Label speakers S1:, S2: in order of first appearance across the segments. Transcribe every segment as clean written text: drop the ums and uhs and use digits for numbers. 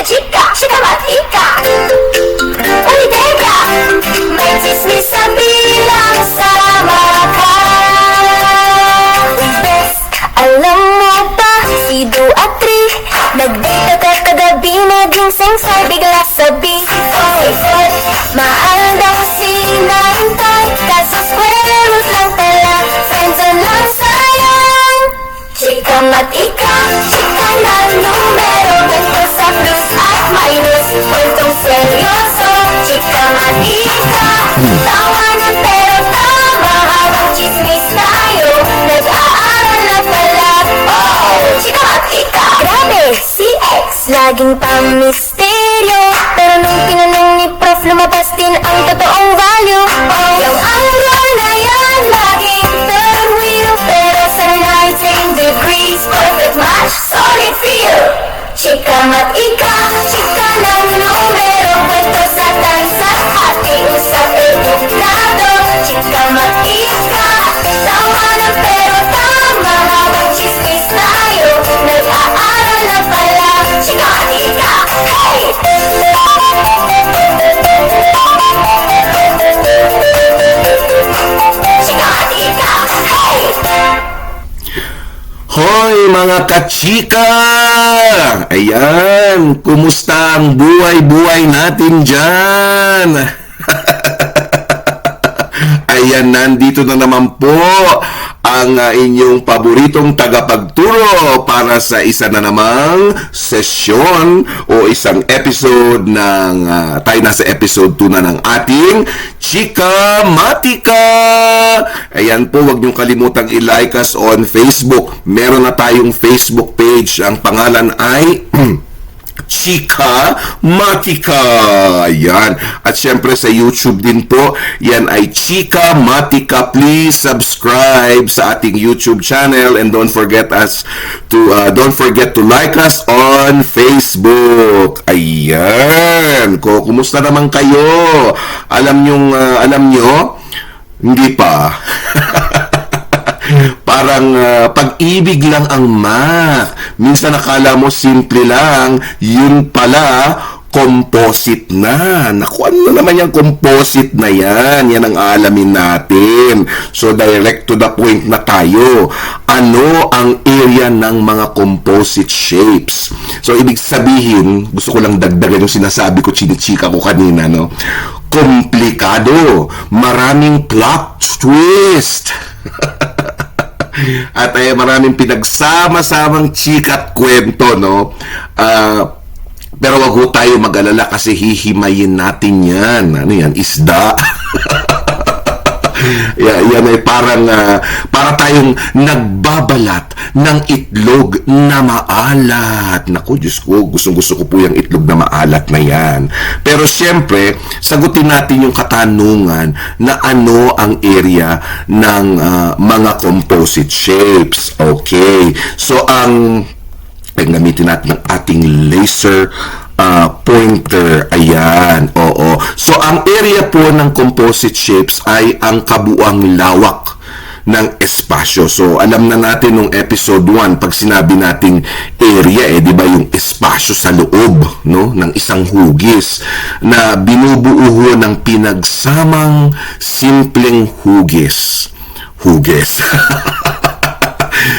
S1: chika, chika matika. Umiteka, may chismis sa bilang sama ka. Bes, alam mo ba, si Du at Tri nagdate ka kagabi na ginseng sa bigla sabi. Mahal daw si Nantay, kaso square root lang pala. Friends on lang sayang. Chika matika, chika na numero. Ganito sa plus at minus, kwentong seryoso. Chika matika, tawanan pero tama. Habang chismis tayo, nag-aaral na pala. Oh, chika matika. Grabe, si X laging pamisteryo, pero nung tinanong ni Prof, lumabas din ang totoong value. Oh, yung angle na yan, laging third wheel, pero sa 19 degrees, perfect match, solid feel. Chika matika, chika ng numero, kwento sa tansa, ating usap edukado. Chika matika, tawanan pero tama, habang chismis tayo, nag-aaral na pala. Chika matika, hey! Chika matika, hey!
S2: Hoy mga kachika! Ayan, kumusta ang buhay-buhay natin dyan? Ayan, nandito na naman po ang inyong paboritong tagapagturo para sa isa na namang sesyon o isang episode ng tayo nasa episode 2 na ng ating Chika Matika. Ayan po, huwag niyong kalimutang i-like us on Facebook. Meron na tayong Facebook page. Ang pangalan ay Chika Matika. Yan. At syempre sa YouTube din po, yan ay Chika Matika. Please subscribe sa ating YouTube channel and don't forget to like us on Facebook. Ayan. Kumusta naman kayo? Alam nyo? Hindi pa. Parang pag-ibig lang ang math. Minsan nakala mo simple lang, yun pala composite na. Naku, ano naman yung composite na yan? Yan ang alamin natin. So, direct to the point na tayo. Ano ang area ng mga composite shapes? So, ibig sabihin, gusto ko lang dagdagan yung sinasabi ko, chinichika ko kanina, no? Komplikado. Maraming plot twist. At ay maraming pinagsama-samang chika at kwento, no? Pero wag ho tayo mag-alala kasi hihimayin natin yan. Ano yan? Isda. Yan ay para tayong nagbabalat ng itlog na maalat. Naku, Diyos ko, gustong-gusto ko po yung itlog na maalat na yan. Pero siyempre, sagutin natin yung katanungan na ano ang area ng mga composite shapes. Okay. So, gamitin natin ang ating laser pointer. Ayan. Oo. So, ang area po ng composite shapes ay ang kabuuang lawak ng espasyo. So, alam na natin nung episode 1, pag sinabi nating area, di ba yung espasyo sa loob, no, ng isang hugis na binubuo ng pinagsamang simpleng hugis.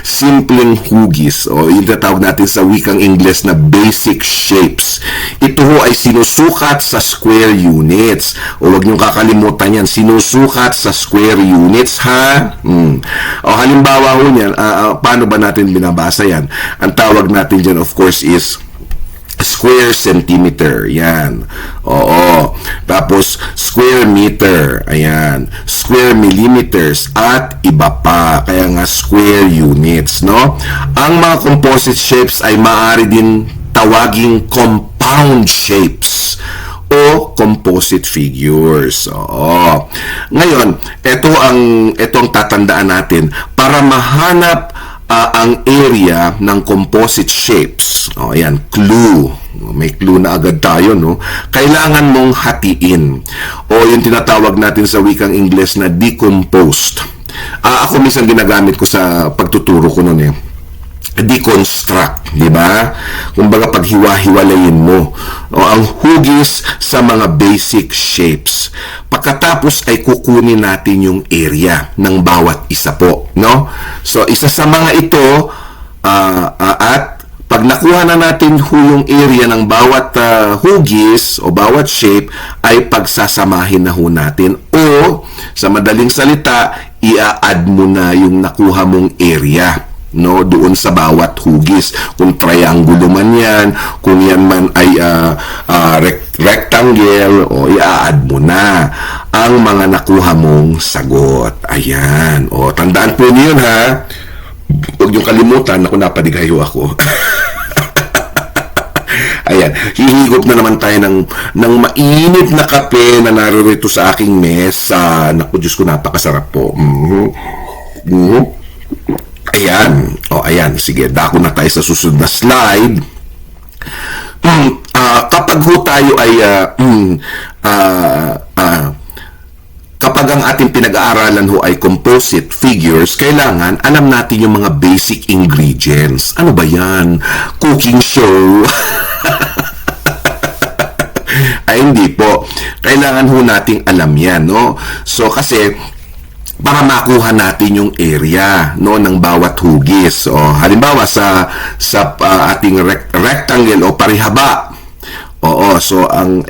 S2: Simpleng hugis o yung tatawag natin sa wikang Ingles na basic shapes. Ito ho ay sinusukat sa square units. O wag niyong kakalimutan yan, sinusukat sa square units, ha? O halimbawa ho niyan, paano ba natin binabasa yan? Ang tawag natin dyan, of course, is square centimeter. Yan. Oo. Tapos, square meter. Ayan. Square millimeters. At iba pa. Kaya nga, square units, no? Ang mga composite shapes ay maaari din tawaging compound shapes o composite figures. Oo. Ngayon, ito ang tatandaan natin para mahanap ang area ng composite shapes. O, ayan, clue. May clue na agad tayo, no? Kailangan mong hatiin. O yung tinatawag natin sa wikang Ingles na decomposed. Ako minsan ginagamit ko sa pagtuturo ko noon eh. deconstruct, di ba? Kumbaga paghiwa-hiwalayin mo ang hugis sa mga basic shapes. Pagkatapos ay kukunin natin yung area ng bawat isa po, no? So isa sa mga ito at pag nakuha na natin yung area ng bawat hugis o bawat shape, ay pagsasamahin na natin, o sa madaling salita, i-add mo na yung nakuha mong area, no, doon sa bawat hugis. Kung triangulo man yan, kung yan man ay rectangle, o i-add mo na ang mga nakuha mong sagot. Ayan. O, tandaan po niyo ha. Huwag niyong kalimutan. Ako, napadigayo ako. Ayan, hihigop na naman tayo ng mainit na kape na naririto sa aking mesa. Naku, Diyos ko, napakasarap po. Ayan. O, ayan. Sige, dako na tayo sa susunod na slide. Kapag ho tayo ay kapag ang ating pinag-aaralan ho ay composite figures, kailangan alam natin yung mga basic ingredients. Ano ba yan? Cooking show? Ay, hindi po. Kailangan ho nating alam yan, no? So, kasi para makuha natin yung area, no, ng bawat hugis. O, halimbawa sa ating rectangle o parihaba. Oo, so ang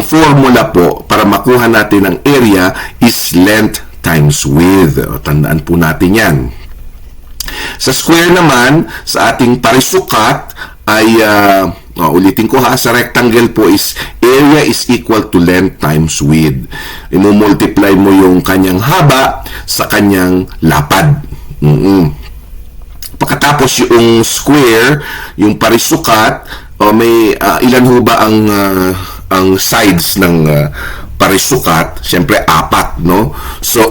S2: formula po para makuha natin ang area is length times width. O, tandaan po natin 'yan. Sa square naman, sa ating parisukat ay ulitin ko ha, sa rectangle po is area is equal to length times width. Imo-multiply mo yung kanyang haba sa kanyang lapad. Pagkatapos yung square, yung parisukat, may ilan ho ba ang sides ng parisukat? Siyempre, 4, no? So,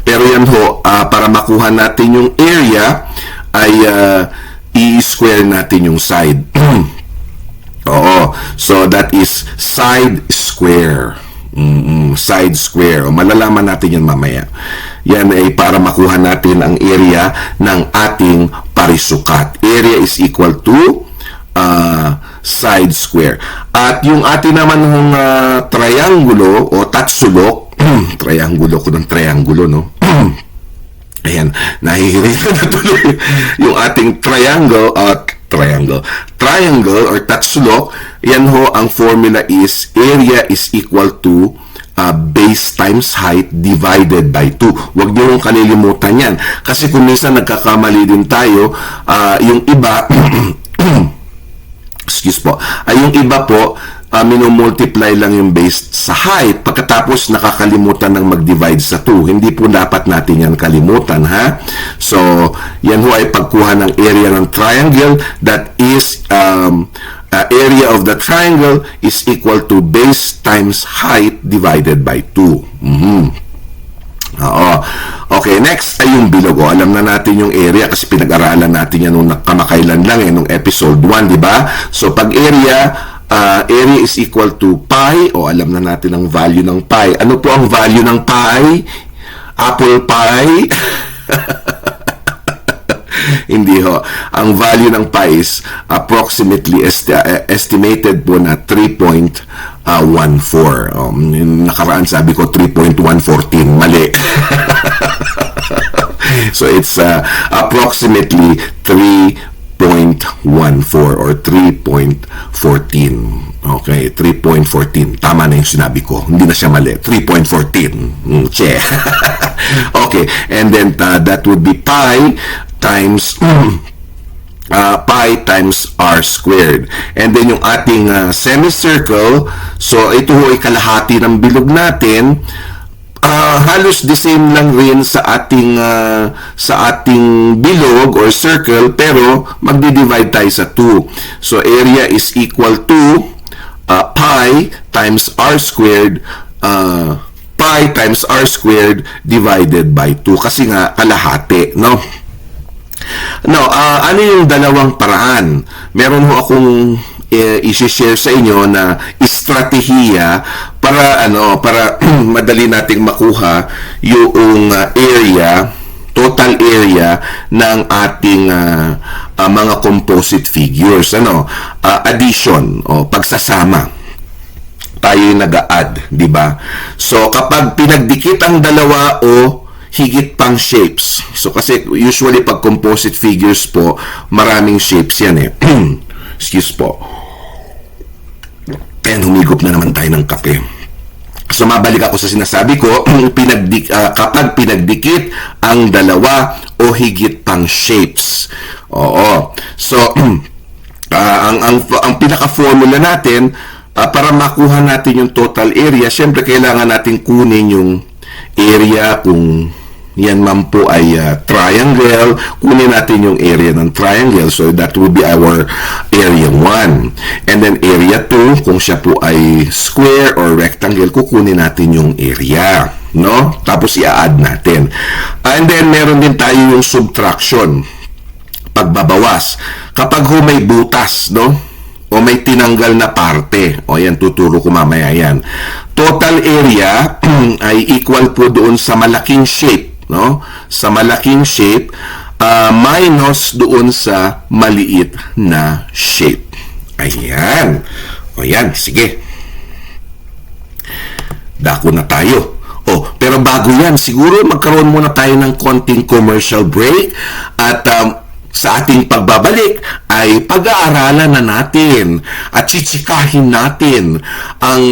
S2: pero yan ho, para makuha natin yung area, ay i-square natin yung side. Oo. So, that is side square. Side square. O, malalaman natin yan mamaya. Yan ay para makuha natin ang area ng ating parisukat. Area is equal to side square. At yung atin naman ng triangulo o tatsulok, triangulo ko ng triangulo, no? Ayan, nahihirita na tuloy. Yung ating triangle or tatsulok, yan ho, ang formula is area is equal to base times height divided by 2. Huwag niyo kong kalilimutan yan. Kasi kung minsan nagkakamali din tayo, yung iba excuse po, yung iba po minomultiply lang yung base sa height, pagkatapos nakakalimutan ng mag-divide sa 2. Hindi po dapat natin yan kalimutan, ha? So, yan ho ay pagkuha ng area ng triangle, that is area of the triangle is equal to base times height divided by 2. Oo. Okay, next ay yung bilog. Alam na natin yung area kasi pinag-aralan natin yan nung kamakailan lang, nung episode 1, di ba? So, pag area is equal to pi, alam na natin ang value ng pi. Ano po ang value ng pi? Apple pie? Hindi ho. Ang value ng pi is approximately estimated po na 3.14. Nakaraan sabi ko 3.114. Mali. So it's approximately 3.14 or 3.14. Okay, 3.14. Tama na yung sinabi ko. Hindi na siya mali. 3.14. Che. Okay, and then that would be pi times pi times r squared. And then yung ating semicircle, so ito ho ay kalahati ng bilog natin. Halos the same lang rin sa ating bilog or circle, pero magdi-divide tayo sa 2. So area is equal to pi times r squared, pi times r squared divided by 2, kasi nga kalahati, no? Now, ano yung dalawang paraan? Meron ho akong i-share sa inyo na estratehiya para para madali nating makuha yung area total area ng ating mga composite figures. Addition o pagsasama. Tayo yung nag-a-add, di ba? So, kapag pinagdikit ang dalawa o higit pang shapes. So, kasi usually pag composite figures po, maraming shapes yan eh. Excuse po. And humigop na naman tayo ng kape. So, mabalik ako sa sinasabi ko, kapag pinagdikit ang dalawa o higit pang shapes. Oo. So, ang pinaka-formula natin, para makuha natin yung total area, syempre kailangan natin kunin yung area kung yan man po ay triangle, kunin natin yung area ng triangle. So, that will be our area 1. And then, area 2, kung siya po ay square or rectangle, kukunin natin yung area. No? Tapos, i-add natin. And then, meron din tayo yung subtraction. Pagbabawas. Kapag may butas, no? O may tinanggal na parte. O yan, tuturo ko mamaya yan. Total area ay equal po doon sa malaking shape. No? Sa malaking shape minus doon sa maliit na shape. Ayan. O yan, sige. Dako na tayo. Pero bago yan, siguro magkaroon muna tayo ng konting commercial break at sa ating pagbabalik ay pag-aaralan na natin at chichikahin natin ang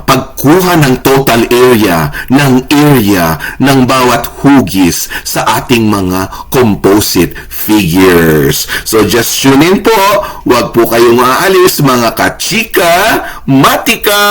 S2: pagkuha ng total area ng bawat hugis sa ating mga composite figures. So just tune in po. Huwag po kayong aalis mga kachika matika.